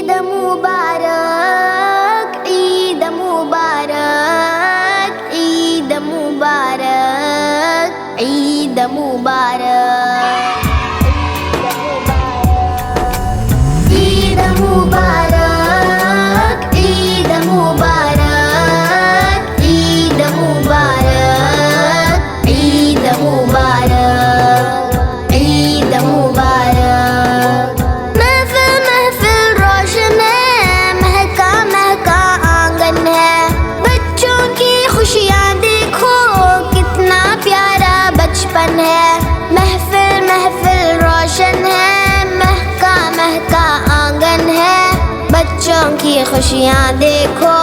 عید مبارک عید مبارک عید مبارک عید مبارک عید مبارک عید مبارک عید مبارک عید مبارک عید مبارک محفل محفل روشن ہے مہکا مہکا آنگن ہے بچوں کی خوشیاں دیکھو کتنا پیارا بچپن ہے محفل محفل روشن ہے مہکا مہکا آنگن ہے بچوں کی خوشیاں دیکھو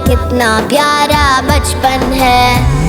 کتنا پیارا بچپن ہے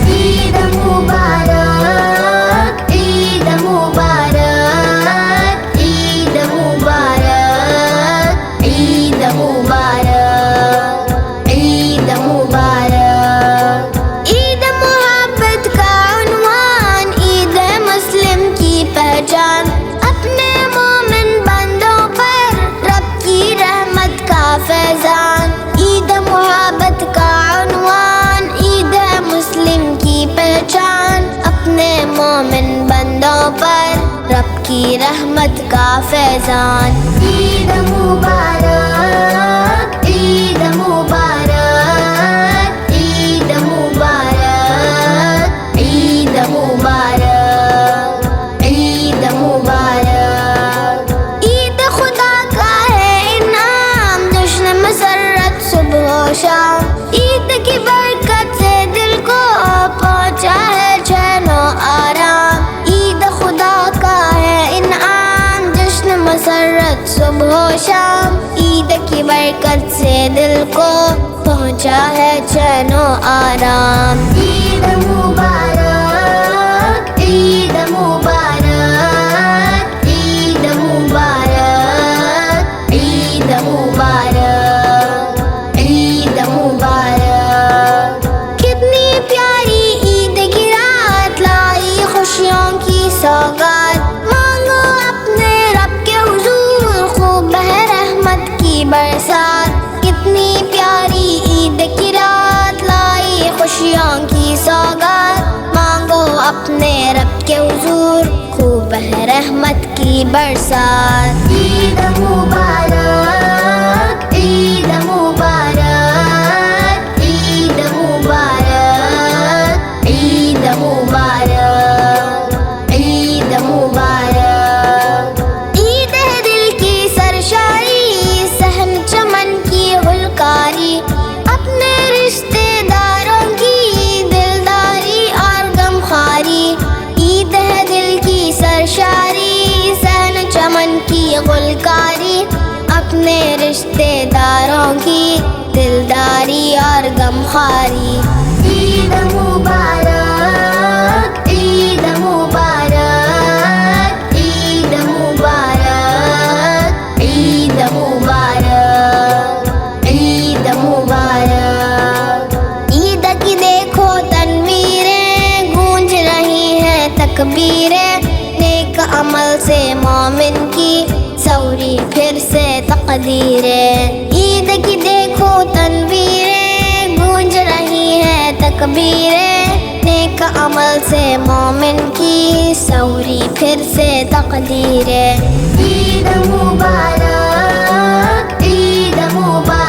عید مبارک عید مبارک عید مبارک عید مبارک عید مبارک عید محبت کا عنوان عید مسلم کی پہچان اپنے مومن بندوں پر رب کی رحمت کا فیضان عید محبت کا عنوان عید مسلم کی پہچان اپنے مومن بندوں پر رب کی رحمت کا فیضان عید مبارک عید مبارک عید مبارک عید مبارک عید مبارک عید خدا کا ہے انعام جشن مسرت صبح و شام عید کی برکت سے دل کو پہنچا ہے چین و آرام عید خدا کا ہے انعام جشن مسرت صبح و شام عید کی برکت سے دل کو پہنچا ہے چین و آرام عید مبارک عید مبارک عید مبارک عید مبارک عید مبارک کتنی پیاری عید کی رات لائی خوشیوں کی سوغات مانگو اپنے رب کے حضور خوب ہے رحمت کی برسات کتنی پیاری عید کی رات لائی خوشیوں کی سوغات مانگو اپنے رب کے حضور خوب ہے رحمت کی برسات عید مبارک عید مبارک عید مبارک عید مبارک عید مبارک عید ہے دل کی سرشاری صحن چمن کی گلکاری اپنے رشتے داروں کی دلداری اور غمخواری عید ہے دل کی سرشاری صحن چمن کی گلکاری اپنے رشتے داروں کی دلداری اور غمخواری عید مبارک عید مبارک عید مبارک عید مبارک عید مبارک عید کی دیکھو تنویریں گونج رہی ہیں تکبیریں نیک عمل سے مومن کی سوری پھر سے تقدیریں عید کی دیکھو تنویریں گونج رہی ہیں تکبیریں نیک عمل سے مومن کی سوری پھر سے تقدیریں عید مبارک عید مبارک